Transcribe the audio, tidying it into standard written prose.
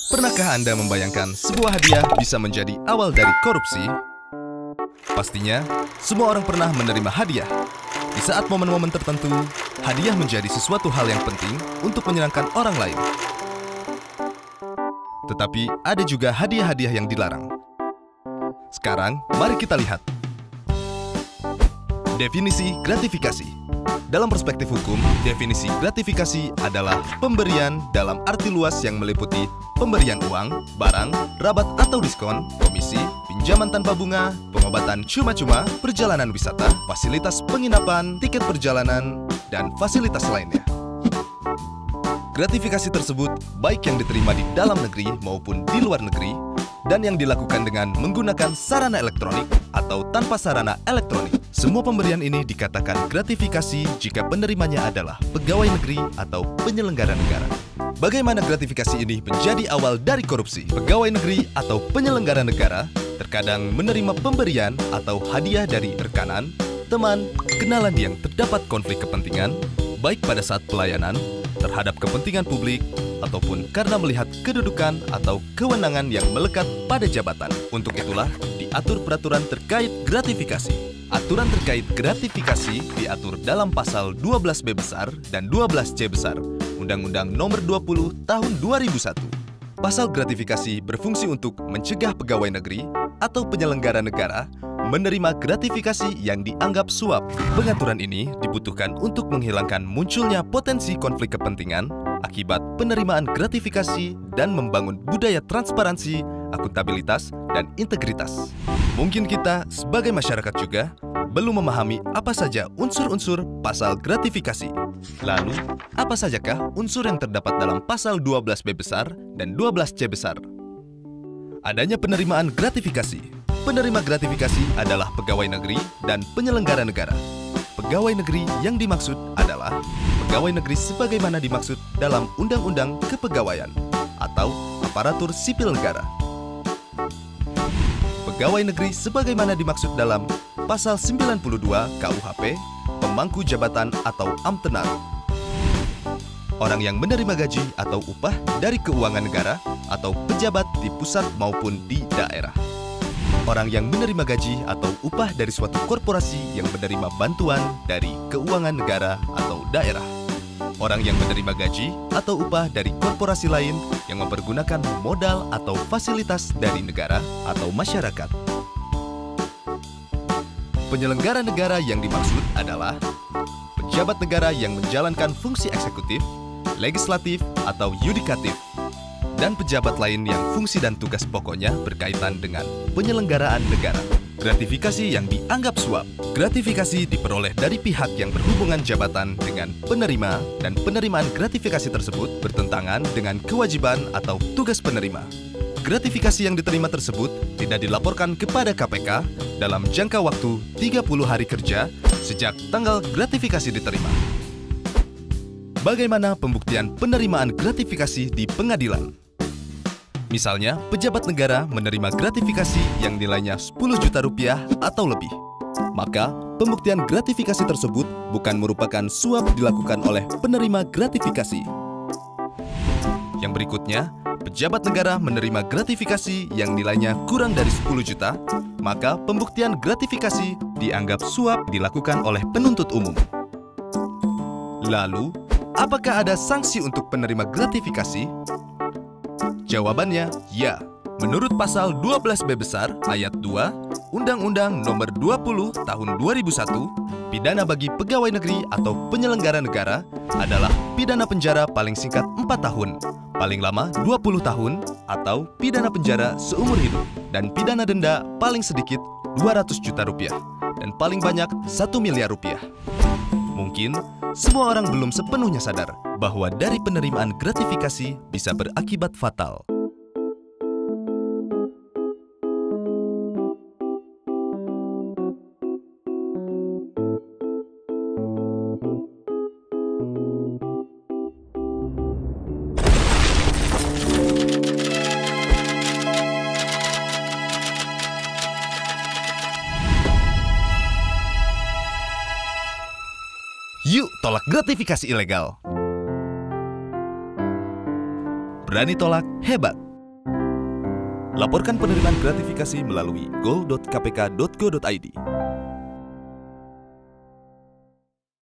Pernahkah Anda membayangkan sebuah hadiah bisa menjadi awal dari korupsi? Pastinya, semua orang pernah menerima hadiah. Di saat momen-momen tertentu, hadiah menjadi sesuatu hal yang penting untuk menyenangkan orang lain. Tetapi ada juga hadiah-hadiah yang dilarang. Sekarang, mari kita lihat. Definisi gratifikasi. Dalam perspektif hukum, definisi gratifikasi adalah pemberian dalam arti luas yang meliputi pemberian uang, barang, rabat atau diskon, komisi, pinjaman tanpa bunga, pengobatan cuma-cuma, perjalanan wisata, fasilitas penginapan, tiket perjalanan, dan fasilitas lainnya. Gratifikasi tersebut baik yang diterima di dalam negeri maupun di luar negeri, dan yang dilakukan dengan menggunakan sarana elektronik atau tanpa sarana elektronik. Semua pemberian ini dikatakan gratifikasi jika penerimanya adalah pegawai negeri atau penyelenggara negara. Bagaimana gratifikasi ini menjadi awal dari korupsi? Pegawai negeri atau penyelenggara negara terkadang menerima pemberian atau hadiah dari rekanan, teman, kenalan yang terdapat konflik kepentingan, baik pada saat pelayanan, terhadap kepentingan publik, ataupun karena melihat kedudukan atau kewenangan yang melekat pada jabatan. Untuk itulah, diatur peraturan terkait gratifikasi. Aturan terkait gratifikasi diatur dalam pasal 12B besar dan 12C besar Undang-Undang Nomor 20 Tahun 2001. Pasal gratifikasi berfungsi untuk mencegah pegawai negeri atau penyelenggara negara menerima gratifikasi yang dianggap suap. Pengaturan ini dibutuhkan untuk menghilangkan munculnya potensi konflik kepentingan akibat penerimaan gratifikasi dan membangun budaya transparansi, akuntabilitas, dan integritas. Mungkin kita sebagai masyarakat juga belum memahami apa saja unsur-unsur pasal gratifikasi. Lalu, apa sajakah unsur yang terdapat dalam pasal 12B besar dan 12C besar? Adanya penerimaan gratifikasi. Penerima gratifikasi adalah pegawai negeri dan penyelenggara negara. Pegawai negeri yang dimaksud adalah pegawai negeri sebagaimana dimaksud dalam Undang-Undang Kepegawaian atau aparatur sipil negara. Pegawai negeri sebagaimana dimaksud dalam Pasal 92 KUHP, pemangku jabatan atau amtenar. Orang yang menerima gaji atau upah dari keuangan negara atau pejabat di pusat maupun di daerah. Orang yang menerima gaji atau upah dari suatu korporasi yang menerima bantuan dari keuangan negara atau daerah. Orang yang menerima gaji atau upah dari korporasi lain yang mempergunakan modal atau fasilitas dari negara atau masyarakat. Penyelenggara negara yang dimaksud adalah pejabat negara yang menjalankan fungsi eksekutif, legislatif, atau yudikatif, dan pejabat lain yang fungsi dan tugas pokoknya berkaitan dengan penyelenggaraan negara. Gratifikasi yang dianggap suap. Gratifikasi diperoleh dari pihak yang berhubungan jabatan dengan penerima, dan penerimaan gratifikasi tersebut bertentangan dengan kewajiban atau tugas penerima. Gratifikasi yang diterima tersebut tidak dilaporkan kepada KPK dalam jangka waktu 30 hari kerja sejak tanggal gratifikasi diterima. Bagaimana pembuktian penerimaan gratifikasi di pengadilan? Misalnya, pejabat negara menerima gratifikasi yang nilainya 10 juta rupiah atau lebih. Maka, pembuktian gratifikasi tersebut bukan merupakan suap dilakukan oleh penerima gratifikasi. Yang berikutnya, pejabat negara menerima gratifikasi yang nilainya kurang dari 10 juta, maka pembuktian gratifikasi dianggap suap dilakukan oleh penuntut umum. Lalu, apakah ada sanksi untuk penerima gratifikasi? Jawabannya, ya. Menurut pasal 12B besar ayat 2 Undang-Undang Nomor 20 Tahun 2001, pidana bagi pegawai negeri atau penyelenggara negara adalah pidana penjara paling singkat 4 tahun, paling lama 20 tahun, atau pidana penjara seumur hidup, dan pidana denda paling sedikit 200 juta rupiah, dan paling banyak 1 miliar rupiah. Mungkin semua orang belum sepenuhnya sadar bahwa dari penerimaan gratifikasi bisa berakibat fatal. Yuk tolak gratifikasi ilegal. Berani tolak, hebat. Laporkan penerimaan gratifikasi melalui go.kpk.go.id.